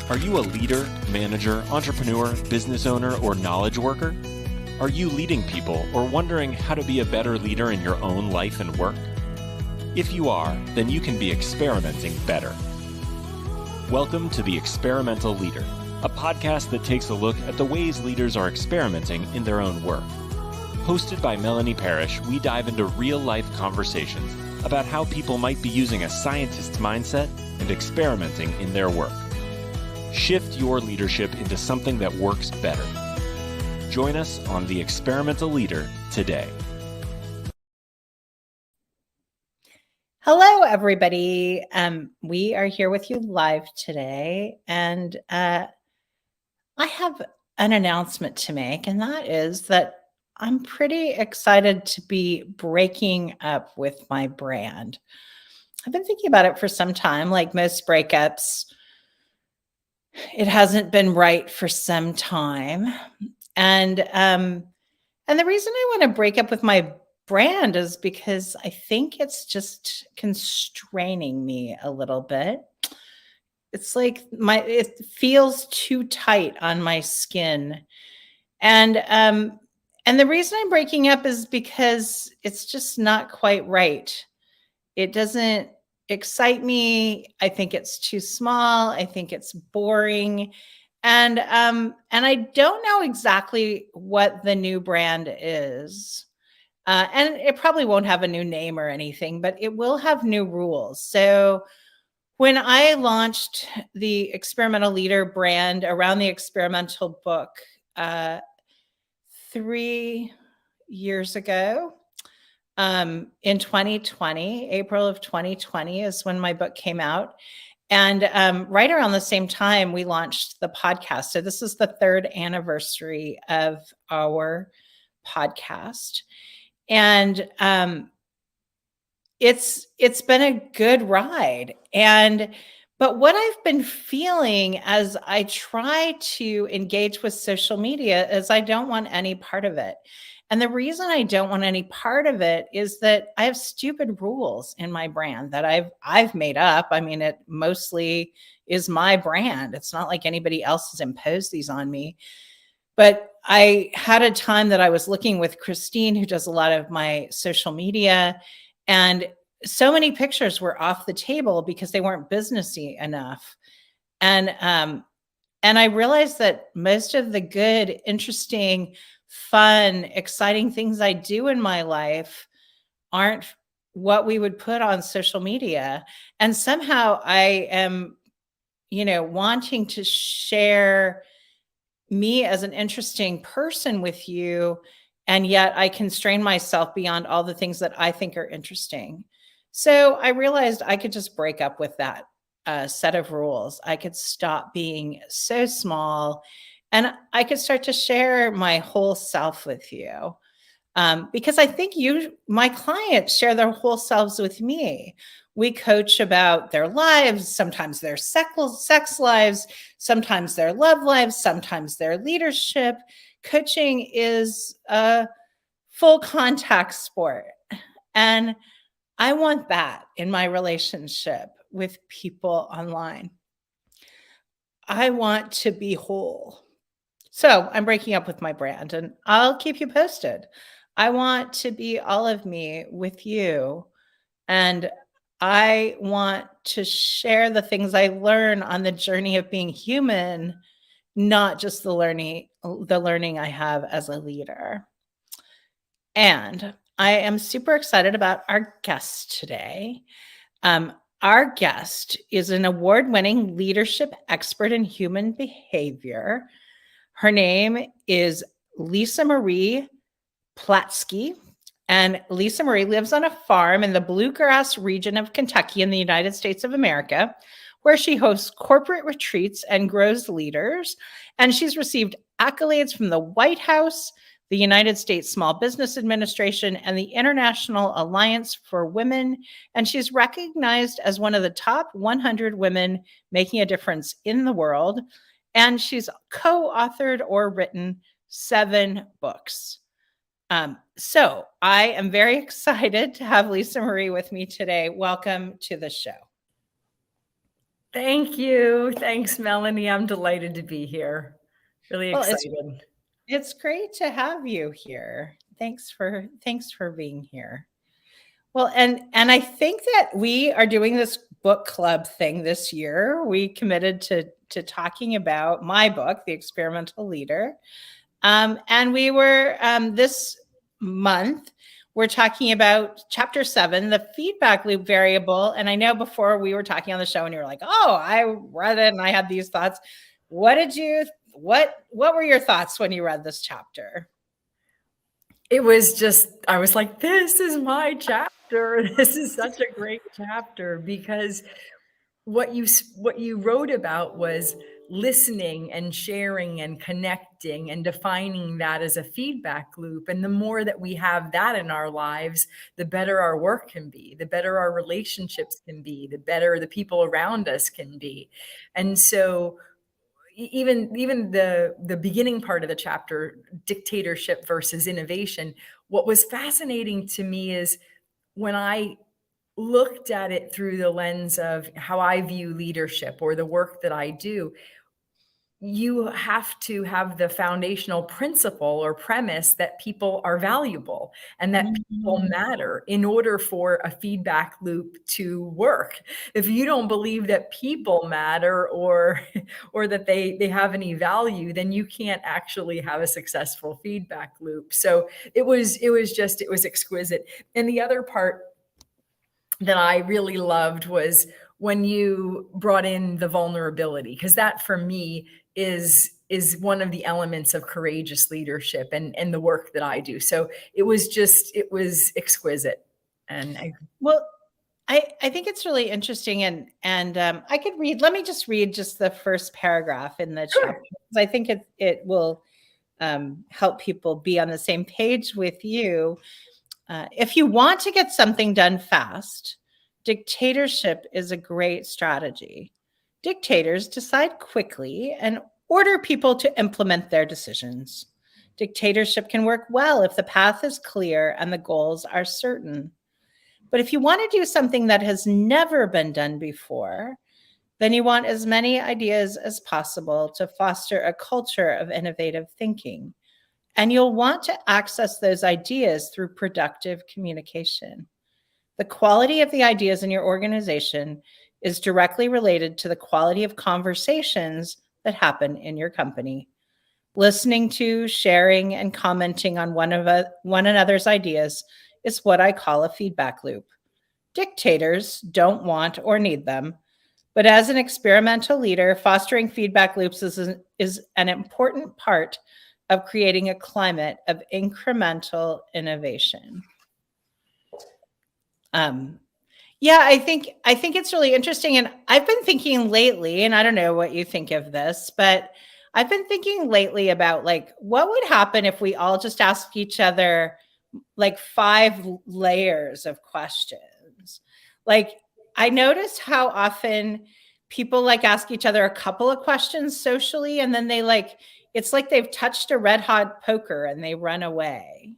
Are you a leader, manager, entrepreneur, business owner, or knowledge worker? Are you leading people or wondering how to be a better leader in your own life and work? If you are, then you can be experimenting better. Welcome to The Experimental Leader, a podcast that takes a look at the ways leaders are experimenting in their own work. Hosted by Melanie Parish, we dive into real-life conversations about how people might be using a scientist's mindset and experimenting in their work. Shift your leadership into something that works better. Join us on The Experimental Leader today. Hello, everybody. We are here with you live today, and I have an announcement to make, and that is that I'm pretty excited to be breaking up with my brand. I've been thinking about it for some time. Like most breakups, it hasn't been right for some time. And the reason I want to break up with my brand is because I think it's just constraining me a little bit. It's like it feels too tight on my skin. And the reason I'm breaking up is because it's just not quite right. It doesn't excite me. I think it's too small. I think it's boring. And I don't know exactly what the new brand is. And it probably won't have a new name or anything, but it will have new rules. So when I launched the Experimental Leader brand around the experimental book 3 years ago, in 2020, April of 2020 is when my book came out. And right around the same time, we launched the podcast. So this is the 3rd anniversary of our podcast. And it's been a good ride. But what I've been feeling as I try to engage with social media is I don't want any part of it. And the reason I don't want any part of it is that I have stupid rules in my brand that I've made up. I mean, it mostly is my brand. It's not like anybody else has imposed these on me. But I had a time that I was looking with Christine, who does a lot of my social media, and so many pictures were off the table because they weren't businessy enough. And I realized that most of the good, interesting, fun, exciting things I do in my life aren't what we would put on social media. And somehow I am, wanting to share me as an interesting person with you. And yet I constrain myself beyond all the things that I think are interesting. So I realized I could just break up with that set of rules. I could stop being so small and I could start to share my whole self with you. Because I think my clients share their whole selves with me. We coach about their lives, sometimes their sex lives, sometimes their love lives, sometimes their leadership. Coaching is a full contact sport. And I want that in my relationship with people online. I want to be whole. So I'm breaking up with my brand and I'll keep you posted. I want to be all of me with you. And I want to share the things I learn on the journey of being human, not just the learning I have as a leader. And I am super excited about our guest today. Our guest is an award-winning leadership expert in human behavior. Her name is Lisa Marie Platske. And Lisa Marie lives on a farm in the bluegrass region of Kentucky in the United States of America, where she hosts corporate retreats and grows leaders. And she's received accolades from the White House, the United States Small Business Administration, and the International Alliance for Women. And she's recognized as one of the top 100 women making a difference in the world. And she's co-authored or written 7 books. So I am very excited to have Lisa Marie with me today. Welcome to the show. Thank you. Thanks, Melanie. I'm delighted to be here. Really Well, excited. it's great to have you here. Thanks for being here. Well, and I think that we are doing this book club thing this year. We committed to talking about my book, The Experimental Leader. And we were this month, we're talking about chapter 7, the feedback loop variable. And I know before we were talking on the show and you were like, oh, I read it and I had these thoughts. What were your thoughts when you read this chapter? It was just, I was like, this is my chapter. This is such a great chapter, because what you wrote about was listening and sharing and connecting and defining that as a feedback loop. And the more that we have that in our lives, the better our work can be, the better our relationships can be, the better the people around us can be. And so even the beginning part of the chapter, dictatorship versus innovation, what was fascinating to me is when I looked at it through the lens of how I view leadership or the work that I do, you have to have the foundational principle or premise that people are valuable and that people matter in order for a feedback loop to work. If you don't believe that people matter or that they have any value, then you can't actually have a successful feedback loop. So it was exquisite. And the other part that I really loved was when you brought in the vulnerability, because that for me is one of the elements of courageous leadership and the work that I do. So it was exquisite. And Well, I think it's really interesting, and I could read. Let me just read just the first paragraph in the chapter, because I think it will help people be on the same page with you. If you want to get something done fast, dictatorship is a great strategy. Dictators decide quickly and order people to implement their decisions. Dictatorship can work well if the path is clear and the goals are certain. But if you want to do something that has never been done before, then you want as many ideas as possible to foster a culture of innovative thinking. And you'll want to access those ideas through productive communication. The quality of the ideas in your organization is directly related to the quality of conversations that happen in your company. Listening to, sharing, and commenting on one another's ideas is what I call a feedback loop. Dictators don't want or need them, but as an experimental leader, fostering feedback loops is an important part of creating a climate of incremental innovation. Yeah, I think it's really interesting, and I've been thinking lately, and I don't know what you think of this, but I've been thinking lately about like what would happen if we all just asked each other like 5 layers of questions. Like I notice how often people like ask each other a couple of questions socially, and then they like it's like they've touched a red hot poker and they run away.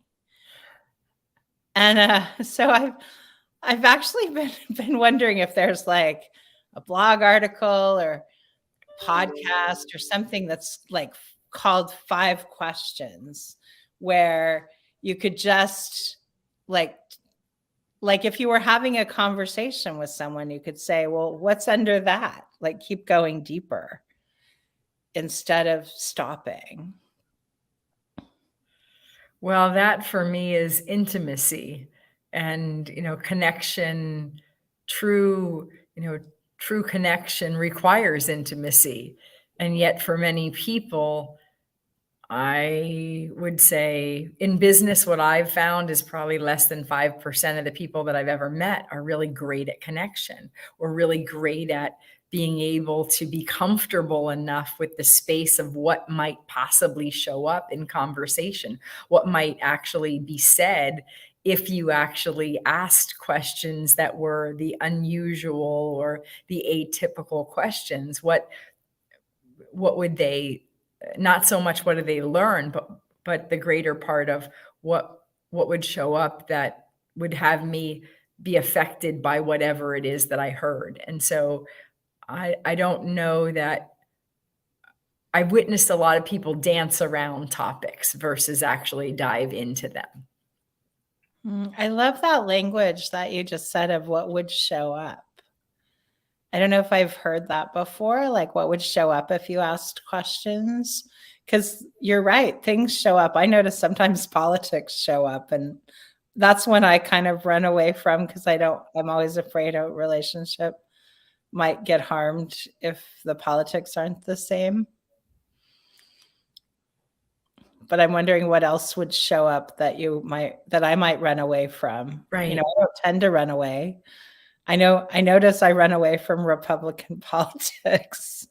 And so I've actually been wondering if there's like a blog article or podcast or something that's like called 5 questions, where you could just like if you were having a conversation with someone, you could say, well, what's under that? Like keep going deeper instead of stopping. well, that for me is intimacy and, connection. True, true connection requires intimacy. And yet for many people, I would say in business, what I've found is probably less than 5% of the people that I've ever met are really great at connection, or really great at being able to be comfortable enough with the space of what might possibly show up in conversation, what might actually be said if you actually asked questions that were the unusual or the atypical questions. What would they, not so much what do they learn, but the greater part of what would show up that would have me be affected by whatever it is that I heard. And so I don't know that I've witnessed a lot of people dance around topics versus actually dive into them. I love that language that you just said of what would show up. I don't know if I've heard that before, like what would show up if you asked questions. Because you're right, things show up. I notice sometimes politics show up, and that's when I kind of run away from, because I'm always afraid a relationship might get harmed if the politics aren't the same. But I'm wondering what else would show up that I might run away from. Right. I don't tend to run away. I notice I run away from Republican politics.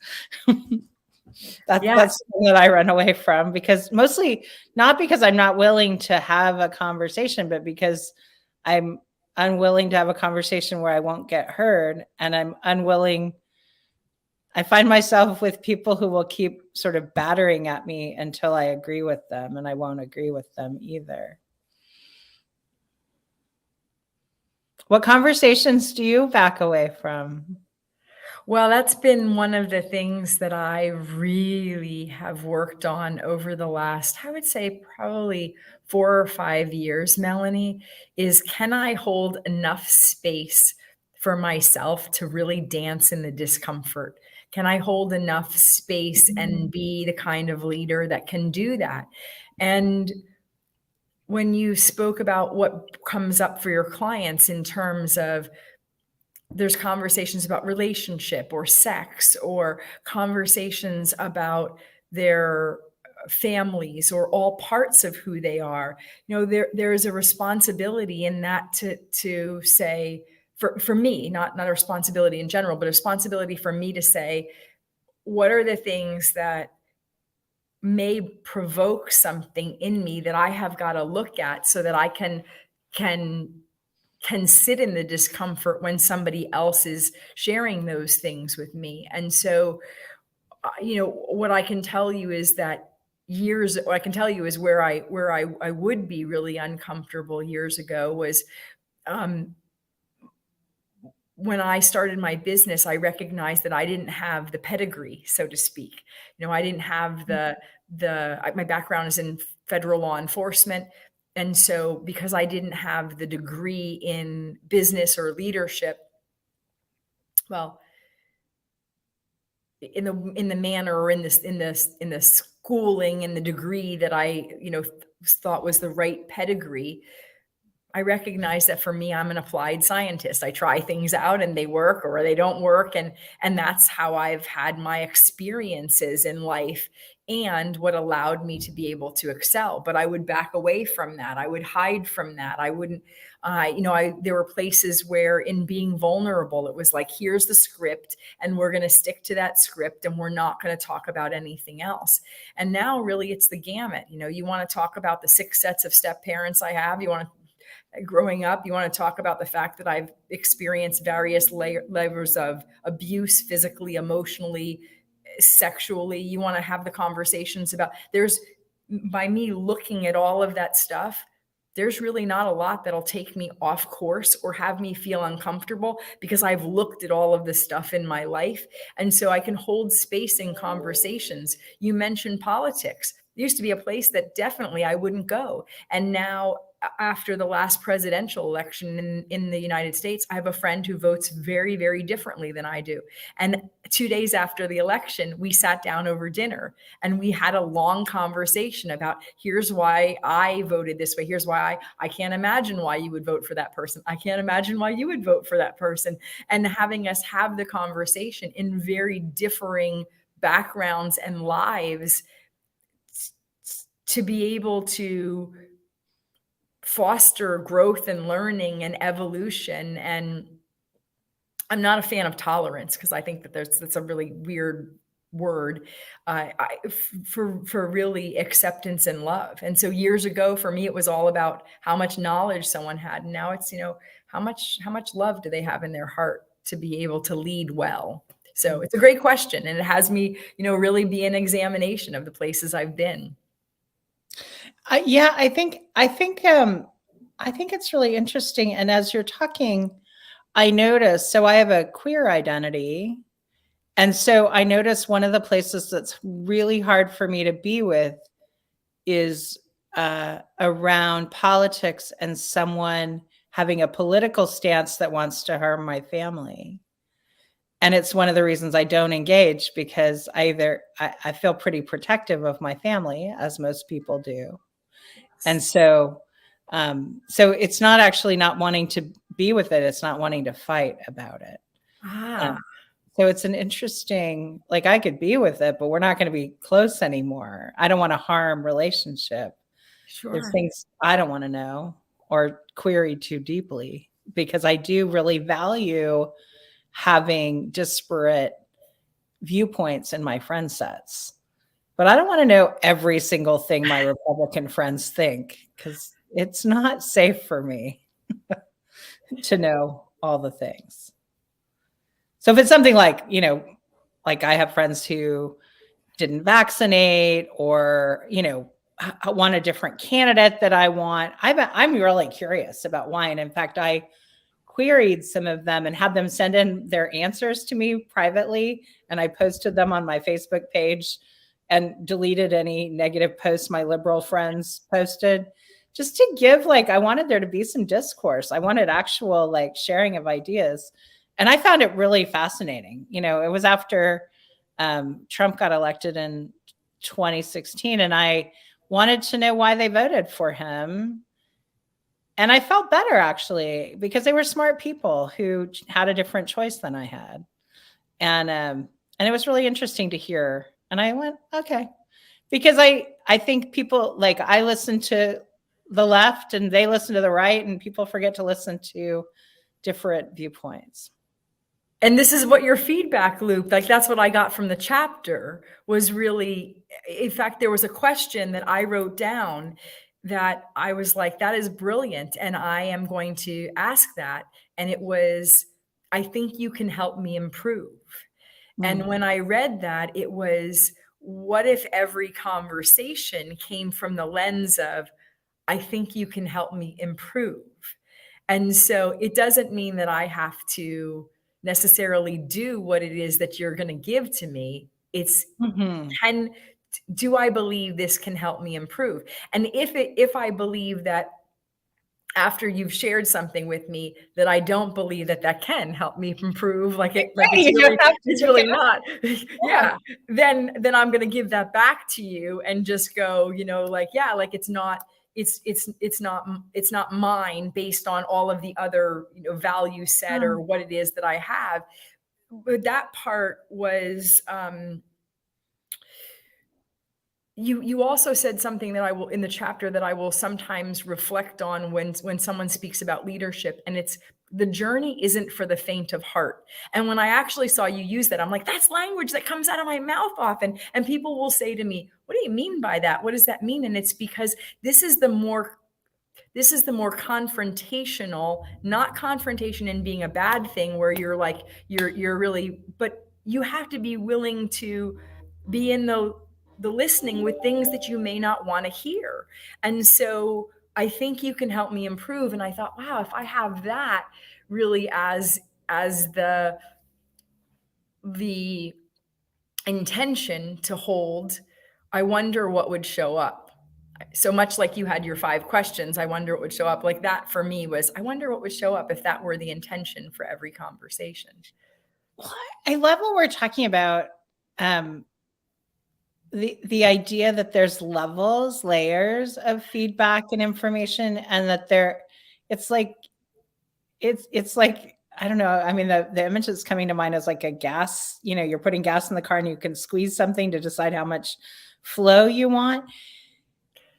That's something that I run away from, because mostly not because I'm not willing to have a conversation, but because I'm unwilling to have a conversation where I won't get heard. And I find myself with people who will keep sort of battering at me until I agree with them, and I won't agree with them either. What conversations do you back away from? Well, that's been one of the things that I really have worked on over the last, I would say, probably 4 or 5 years, Melanie, is can I hold enough space for myself to really dance in the discomfort? Can I hold enough space and be the kind of leader that can do that? And when you spoke about what comes up for your clients in terms of there's conversations about relationship or sex, or conversations about their families, or all parts of who they are, there is a responsibility in that to say, for me, not a responsibility in general, but a responsibility for me to say, what are the things that may provoke something in me that I have got to look at, so that I can sit in the discomfort when somebody else is sharing those things with me. And so, what I can tell you is that what I can tell you is where I would be really uncomfortable years ago was, when I started my business, I recognized that I didn't have the pedigree, so to speak. I didn't have my background is in federal law enforcement. And so because I didn't have the degree in business or leadership, well, in the manner, or in the schooling and the degree that I, thought was the right pedigree, I recognize that for me, I'm an applied scientist. I try things out and they work or they don't work. And that's how I've had my experiences in life, and what allowed me to be able to excel. But I would back away from that. I would hide from that. I wouldn't, there were places where, in being vulnerable, it was like, here's the script and we're going to stick to that script and we're not going to talk about anything else. And now really it's the gamut. You want to talk about the 6 sets of step parents I have. Growing up, you want to talk about the fact that I've experienced various levels of abuse, physically, emotionally, sexually. You want to have the conversations about, by me looking at all of that stuff, there's really not a lot that'll take me off course or have me feel uncomfortable, because I've looked at all of this stuff in my life. And so I can hold space in conversations. You mentioned politics. There used to be a place that definitely I wouldn't go. And now, after the last presidential election in the United States, I have a friend who votes very, very differently than I do. And 2 days after the election, we sat down over dinner and we had a long conversation about, here's why I voted this way. Here's why I can't imagine why you would vote for that person. I can't imagine why you would vote for that person. And having us have the conversation in very differing backgrounds and lives, to be able to foster growth and learning and evolution. And I'm not a fan of tolerance, because I think that that's a really weird word, for really acceptance and love. And so years ago, for me, it was all about how much knowledge someone had. And now it's, how much love do they have in their heart to be able to lead well? So it's a great question. And it has me, really be an examination of the places I've been. Yeah, I think it's really interesting. And as you're talking, I noticed, so I have a queer identity, And so I noticed one of the places that's really hard for me to be with is around politics and someone having a political stance that wants to harm my family. And it's one of the reasons I don't engage, because I feel pretty protective of my family, as most people do. And so it's not actually not wanting to be with it. It's not wanting to fight about it. So it's an interesting, like, I could be with it, but we're not going to be close anymore. I don't want to harm relationship. Sure. There's things I don't want to know or query too deeply, because I do really value having disparate viewpoints in my friend sets. But I don't want to know every single thing my Republican friends think, because it's not safe for me to know all the things. So if it's something like, like I have friends who didn't vaccinate, or, I want a different candidate that I want, I'm really curious about why. And in fact, I queried some of them and had them send in their answers to me privately. And I posted them on my Facebook page and deleted any negative posts my liberal friends posted, just to give, I wanted there to be some discourse. I wanted actual sharing of ideas. And I found it really fascinating. It was after Trump got elected in 2016, and I wanted to know why they voted for him. And I felt better, actually, because they were smart people who had a different choice than I had. And it was really interesting to hear. And I went, okay, because I think people, I listen to the left and they listen to the right, and people forget to listen to different viewpoints. And this is what your feedback loop, that's what I got from the chapter, was really, in fact, there was a question that I wrote down that I was like, that is brilliant. And I am going to ask that. And it was, I think you can help me improve. And when I read that, it was, what if every conversation came from the lens of, I think you can help me improve? And so it doesn't mean that I have to necessarily do what it is that you're going to give to me. It's do I believe this can help me improve? And if I believe that after you've shared something with me that I don't believe that can help me improve, it's really not. Yeah. Then I'm going to give that back to you and just go, it's not mine based on all of the other, value set or what it is that I have. But that part was, you also said something that I will, in the chapter, that I will sometimes reflect on when someone speaks about leadership, and it's, the journey isn't for the faint of heart. And when I actually saw you use that, I'm like, that's language that comes out of my mouth often. And people will say to me, what do you mean by that? What does that mean? And it's because this is the more confrontational, not confrontation in being a bad thing where you're really, but you have to be willing to be in the listening with things that you may not want to hear. And so I think you can help me improve. And I thought, wow, if I have that really as the intention to hold, I wonder what would show up. So much like you had your 5 questions, I wonder what would show up. Like that for me was, I wonder what would show up if that were the intention for every conversation. Well, I love what we're talking about. The idea that there's layers of feedback and information, and that it's like, I don't know. I mean, the image that's coming to mind is like a gas, you're putting gas in the car and you can squeeze something to decide how much flow you want.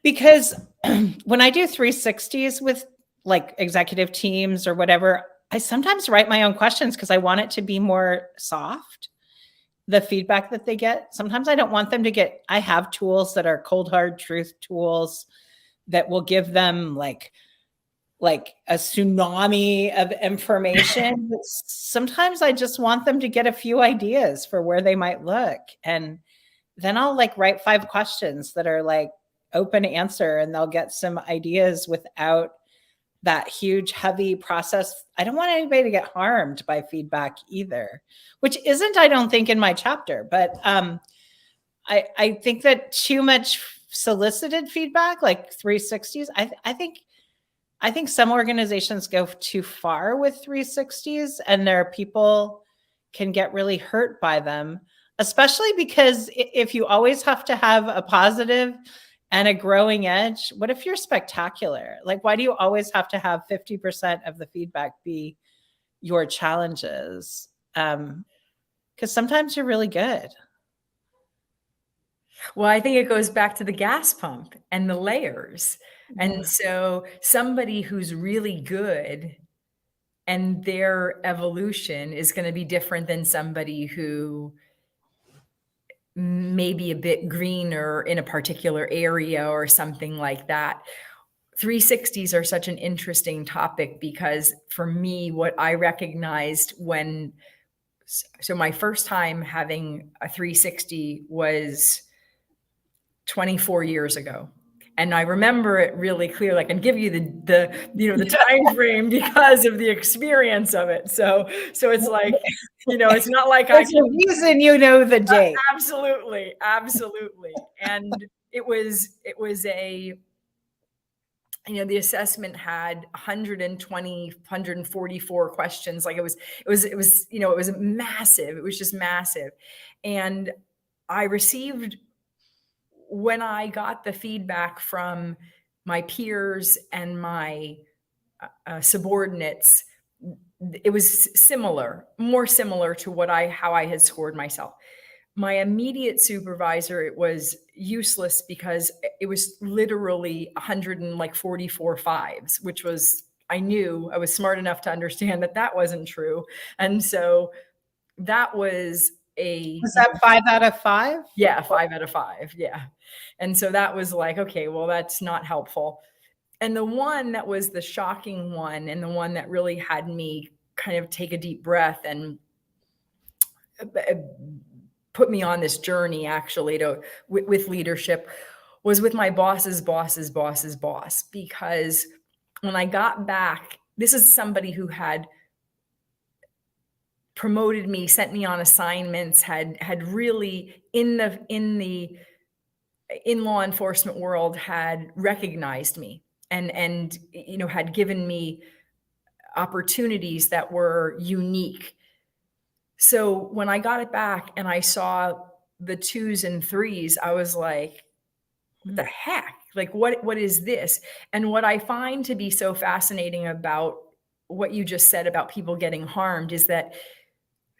Because when I do 360s with executive teams or whatever, I sometimes write my own questions because I want it to be more soft, the feedback that they get. Sometimes I don't want them to get, I have tools that are cold, hard truth tools that will give them like a tsunami of information. But sometimes I just want them to get a few ideas for where they might look. And then I'll write 5 questions that are open answer, and they'll get some ideas without that huge, heavy process. I don't want anybody to get harmed by feedback either, which isn't, I don't think, in my chapter, but I think that too much solicited feedback, like 360s, I think some organizations go too far with 360s, and their people can get really hurt by them, especially because if you always have to have a positive and a growing edge, what if you're spectacular? Like, why do you always have to have 50% of the feedback be your challenges? Because sometimes you're really good. Well, I think it goes back to the gas pump and the layers. And so somebody who's really good and their evolution is going to be different than somebody who may be a bit greener in a particular area or something like that. 360s are such an interesting topic because for me, what I recognized so my first time having a 360 was 24 years ago. And I remember it really clearly. I can give you the time frame because of the experience of it. So it's like, it's not like there's a reason the date. Absolutely. And it was a, the assessment had 120, 144 questions. Like it was massive. It was just massive. And I received, when I got the feedback from my peers and my subordinates, it was more similar to how I had scored myself. My immediate supervisor, it was useless because it was literally 144 fives, which was, I knew I was smart enough to understand that wasn't true. And so that was was that 5 out of 5? Yeah, 5 out of 5. Yeah. And so that was like, okay, well, that's not helpful. And the one that was the shocking one, and the one that really had me kind of take a deep breath and put me on this journey actually with leadership, was with my boss's boss's boss's boss. Because when I got back, this is somebody who had promoted me, sent me on assignments, had really in law enforcement world had recognized me and had given me opportunities that were unique. So when I got it back and I saw the 2s and 3s, I was like, what the heck? Like, what is this? And what I find to be so fascinating about what you just said about people getting harmed is that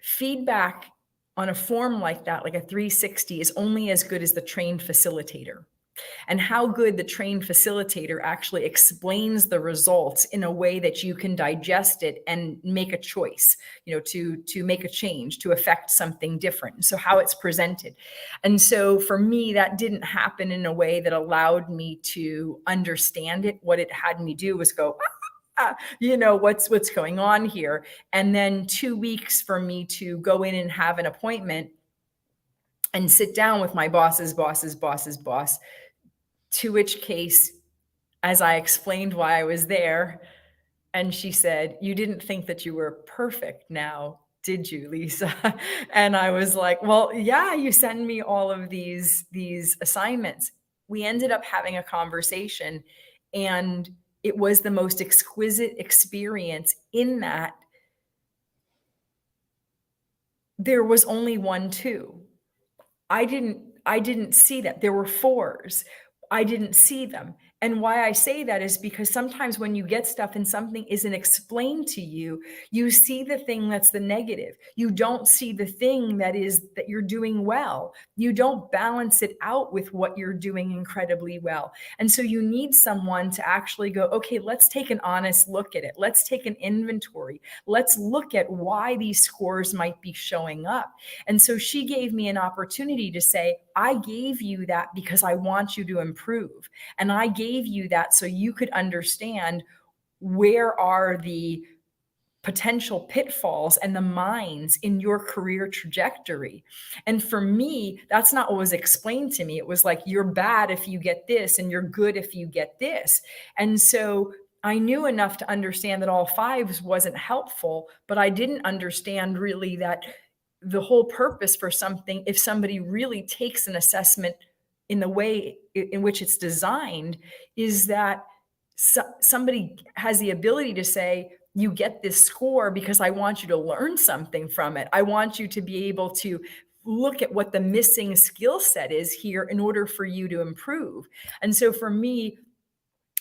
feedback on a form like that, like a 360, is only as good as the trained facilitator. And how good the trained facilitator actually explains the results in a way that you can digest it and make a choice, to make a change, to affect something different. So how it's presented. And so for me, that didn't happen in a way that allowed me to understand it. What it had me do was go, what's going on here? And then 2 weeks for me to go in and have an appointment and sit down with my boss's boss's boss's boss, to which case, as I explained why I was there, and she said, "You didn't think that you were perfect now, did you, Lisa?" And I was like, well, yeah, you send me all of these assignments. We ended up having a conversation, and it was the most exquisite experience in that there was only 1 2. I didn't see that. There were 4s. I didn't see them. And why I say that is because sometimes when you get stuff and something isn't explained to you, you see the thing that's the negative. You don't see the thing that you're doing well. You don't balance it out with what you're doing incredibly well. And so you need someone to actually go, okay, let's take an honest look at it. Let's take an inventory. Let's look at why these scores might be showing up. And so she gave me an opportunity to say, I gave you that because I want you to improve. And I gave you that so you could understand where are the potential pitfalls and the mines in your career trajectory. And for me, that's not what was explained to me. It was like, you're bad if you get this and you're good if you get this. And so I knew enough to understand that all fives wasn't helpful, but I didn't understand really that the whole purpose for something, if somebody really takes an assessment in the way in which it's designed, is that somebody has the ability to say, you get this score because I want you to learn something from it. I want you to be able to look at what the missing skill set is here in order for you to improve. And so for me,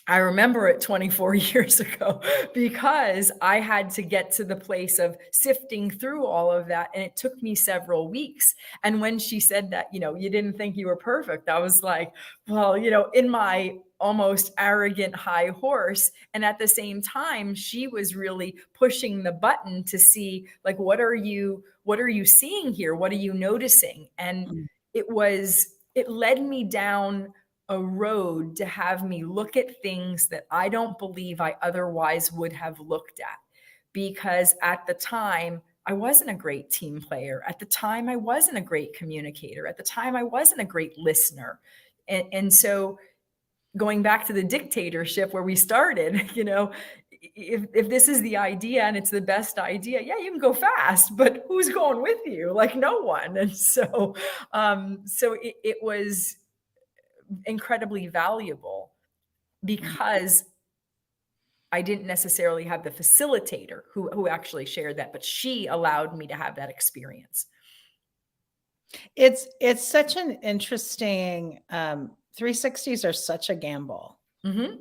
I remember it 24 years ago because I had to get to the place of sifting through all of that. And it took me several weeks. And when she said that, you didn't think you were perfect, I was like, well, in my almost arrogant high horse. And at the same time, she was really pushing the button to see, like, what are you seeing here? What are you noticing? And it led me down a road to have me look at things that I don't believe I otherwise would have looked at. Because at the time, I wasn't a great team player. At the time, I wasn't a great communicator. At the time, I wasn't a great listener. And so going back to the dictatorship where we started, if this is the idea and it's the best idea, yeah, you can go fast, but who's going with you? Like, no one. And so, it was incredibly valuable because I didn't necessarily have the facilitator who actually shared that, but she allowed me to have that experience. It's such an interesting 360s are such a gamble. Mm-hmm.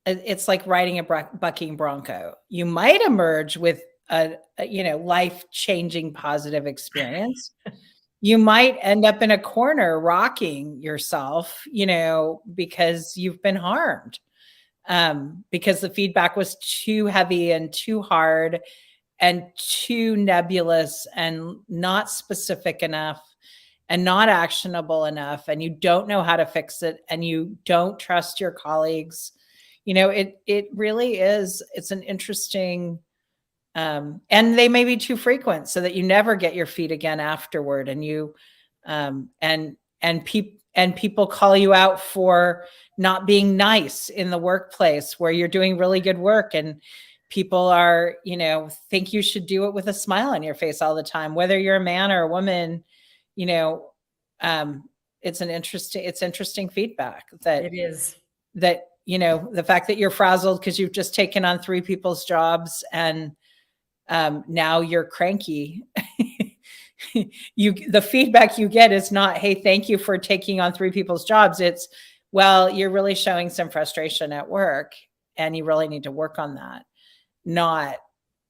It's like riding a bucking bronco. You might emerge with a life-changing positive experience. You might end up in a corner rocking yourself, because you've been harmed, because the feedback was too heavy and too hard and too nebulous and not specific enough and not actionable enough. And you don't know how to fix it. And you don't trust your colleagues. It really is. It's an interesting, and they may be too frequent so that you never get your feet again afterward. And and people call you out for not being nice in the workplace where you're doing really good work, and people are, think you should do it with a smile on your face all the time, whether you're a man or a woman. It's interesting feedback that it is that, the fact that you're frazzled because you've just taken on 3 people's jobs and now you're cranky. The feedback you get is not, hey, thank you for taking on 3 people's jobs. It's, well, you're really showing some frustration at work and you really need to work on that. Not,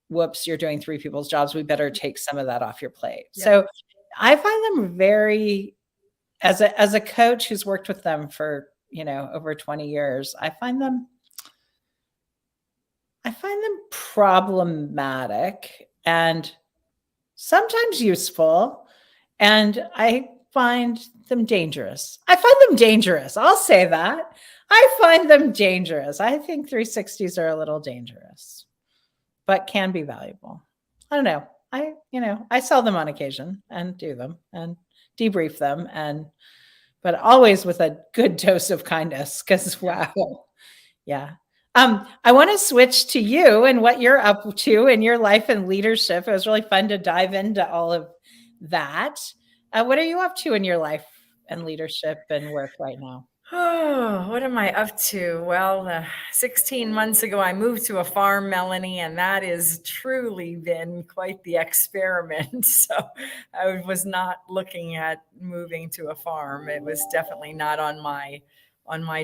whoops, you're doing 3 people's jobs. We better take some of that off your plate. Yeah. So I find them very, as a coach who's worked with them for, over 20 years, I find them problematic and sometimes useful. And I find them dangerous. I'll say that. I find them dangerous. I think 360s are a little dangerous, but can be valuable. I don't know. I sell them on occasion and do them and debrief them, but always with a good dose of kindness, because wow. Yeah. I want to switch to you and what you're up to in your life and leadership. It was really fun to dive into all of that. What are you up to in your life and leadership and work right now? Oh, what am I up to? Well, 16 months ago, I moved to a farm, Melanie, and that has truly been quite the experiment. So I was not looking at moving to a farm. It was definitely not on my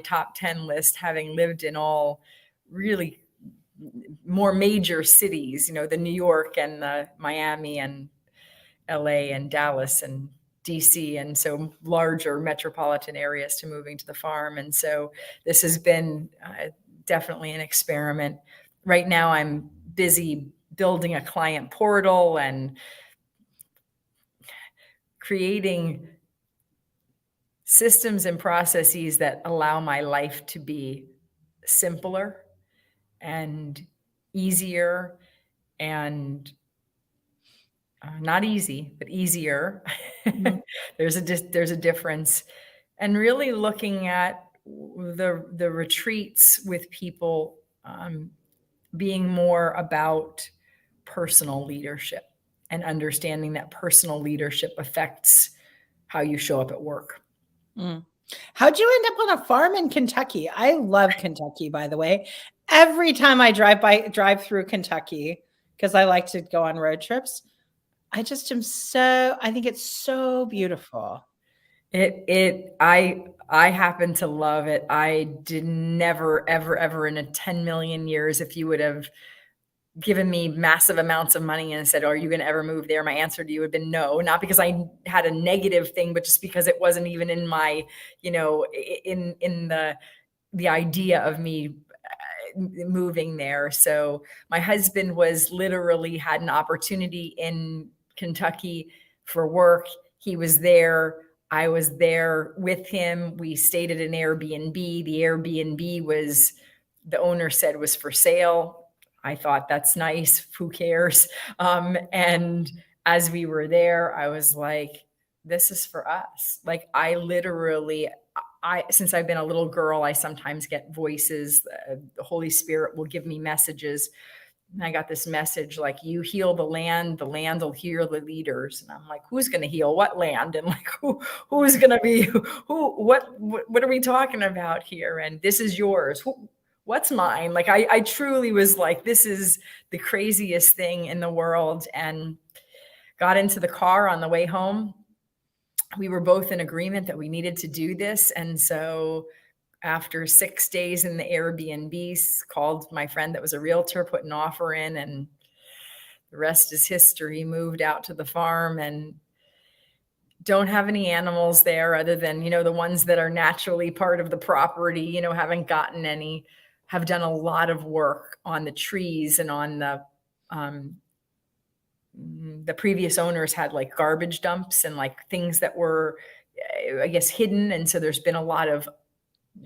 top 10 list, having lived in all really more major cities, the New York and the Miami and LA and Dallas and DC, and so larger metropolitan areas, to moving to the farm. And so this has been definitely an experiment. Right now I'm busy building a client portal and creating systems and processes that allow my life to be simpler and easier and not easy, but easier. Mm-hmm. There's a difference. And really looking at the retreats with people being more about personal leadership and understanding that personal leadership affects how you show up at work. How'd you end up on a farm in Kentucky? I love Kentucky, by the way. Every time I drive through Kentucky, because I like to go on road trips, I think it's so beautiful. I happen to love it. I did never, ever in a 10 million years, if you would have given me massive amounts of money and said, "Are you going to ever move there?" My answer to you would have been no, not because I had a negative thing, but just because it wasn't even in my, in the idea of me moving there. So my husband had an opportunity in Kentucky for work. He was there. I was there with him. We stayed at an Airbnb. The Airbnb the owner said was for sale. I thought, that's nice. Who cares? And as we were there, I was like, this is for us. Like, since I've been a little girl, I sometimes get voices. The Holy Spirit will give me messages. And I got this message, like, you heal the land will heal the leaders. And I'm like, who's going to heal what land? And like, who's going to be, what are we talking about here? And this is yours. What's mine? Like, I truly was like, this is the craziest thing in the world. And got into the car on the way home. We were both in agreement that we needed to do this. And so after 6 days in the Airbnb, called my friend that was a realtor, put an offer in, and the rest is history. Moved out to the farm and don't have any animals there other than, the ones that are naturally part of the property, haven't gotten any. Have done a lot of work on the trees and on the previous owners had like garbage dumps and like things that were, I guess, hidden. And so there's been a lot of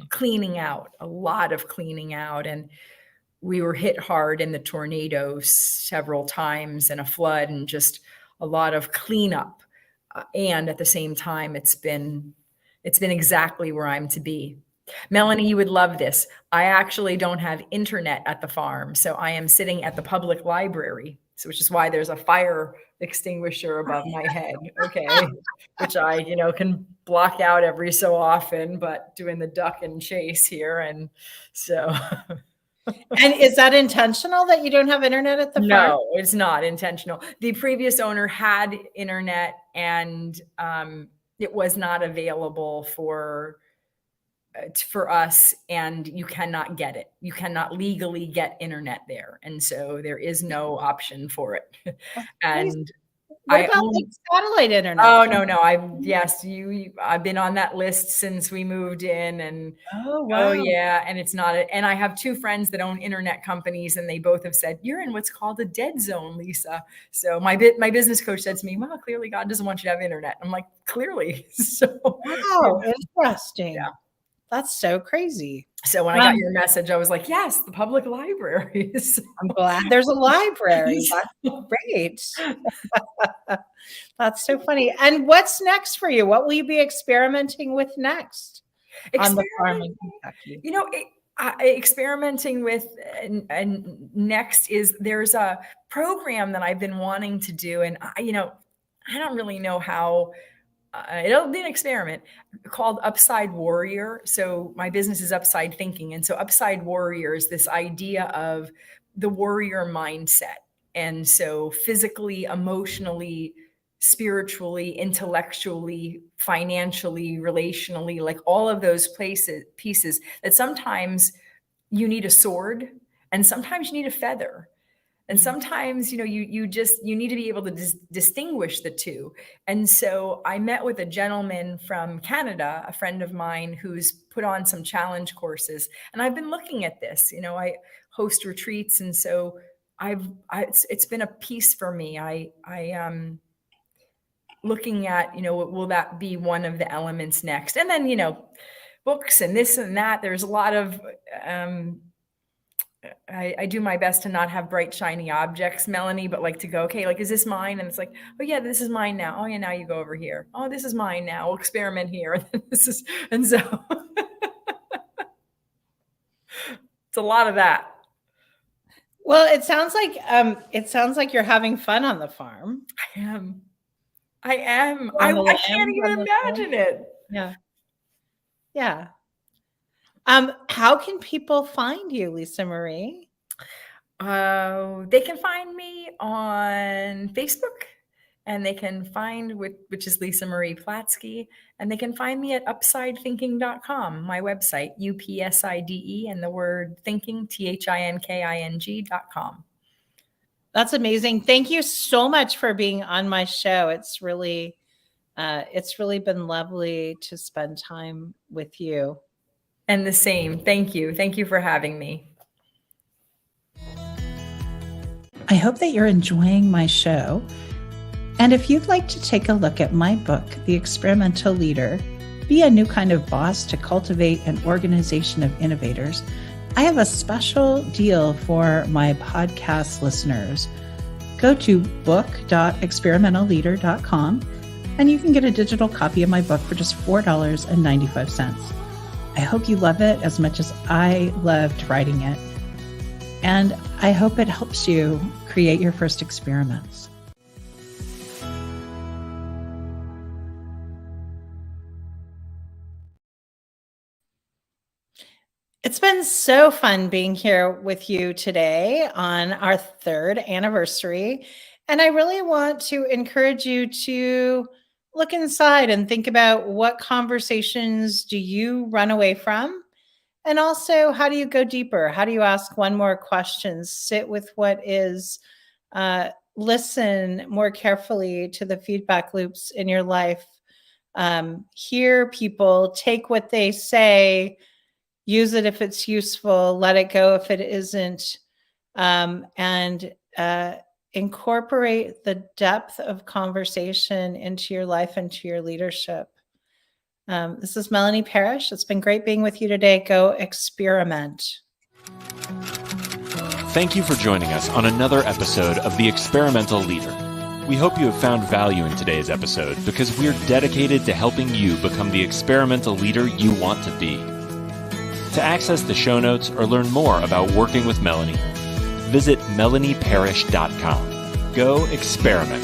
cleaning out. And we were hit hard in the tornadoes several times and a flood and just a lot of cleanup. And at the same time, it's been exactly where I'm to be. Melanie, you would love this. I actually don't have internet at the farm. So I am sitting at the public library. So, which is why there's a fire extinguisher above my head. Okay. Which I, can block out every so often, but doing the duck and chase here. And so. And is that intentional that you don't have internet at the farm? No, it's not intentional. The previous owner had internet and it was not available for us, and you cannot get it. You cannot legally get internet there. And so there is no option for it. And what about like satellite internet? Oh, no. I've been on that list since we moved in, and wow. Oh yeah. And it's not, and I have 2 friends that own internet companies, and they both have said, you're in what's called a dead zone, Lisa. So my business coach said to me, well, clearly God doesn't want you to have internet. I'm like, clearly. So wow, interesting. Yeah. That's so crazy. So when I got your message, I was like, yes, the public libraries. I'm glad there's a library. That's great. That's so funny. And what's next for you? What will you be experimenting with next on the farm in Kentucky? Experimenting with next is there's a program that I've been wanting to do. And I don't really know how. It'll be an experiment called Upside Warrior. So my business is Upside Thinking. And so Upside Warrior is this idea of the warrior mindset. And so physically, emotionally, spiritually, intellectually, financially, relationally, like all of those pieces that sometimes you need a sword and sometimes you need a feather. And sometimes, you need to be able to distinguish the two. And so I met with a gentleman from Canada, a friend of mine who's put on some challenge courses. And I've been looking at this, I host retreats. And so it's been a piece for me. I looking at, will that be one of the elements next? And then, books and this and that. There's a lot of, I do my best to not have bright, shiny objects, Melanie, but like to go, okay, like, is this mine? And it's like, oh yeah, this is mine now. Oh yeah, now you go over here. Oh, this is mine now. We'll experiment here. And so It's a lot of that. Well, it sounds like you're having fun on the farm. I am. I can't even imagine it. Yeah. Yeah. How can people find you, Lisa Marie? They can find me on Facebook, and they can find which is Lisa Marie Platske, and they can find me at upsidethinking.com, my website, UPSIDE, and the word thinking, THINKING.com. That's amazing. Thank you so much for being on my show. It's really been lovely to spend time with you. And the same. Thank you. Thank you for having me. I hope that you're enjoying my show. And if you'd like to take a look at my book, The Experimental Leader, Be a New Kind of Boss to Cultivate an Organization of Innovators, I have a special deal for my podcast listeners. Go to book.experimentalleader.com and you can get a digital copy of my book for just $4.95. I hope you love it as much as I loved writing it. And I hope it helps you create your first experiments. It's been so fun being here with you today on our 3rd anniversary. And I really want to encourage you to look inside and think about what conversations do you run away from? And also, how do you go deeper? How do you ask one more question? Sit with what is, listen more carefully to the feedback loops in your life. Hear people, take what they say, use it if it's useful, let it go if it isn't, and incorporate the depth of conversation into your life and to your leadership. This is Melanie Parish. It's been great being with you today. Go experiment. Thank you for joining us on another episode of The Experimental Leader. We hope you have found value in today's episode because we're dedicated to helping you become the experimental leader you want to be. To access the show notes or learn more about working with Melanie, visit melanieparish.com. Go experiment.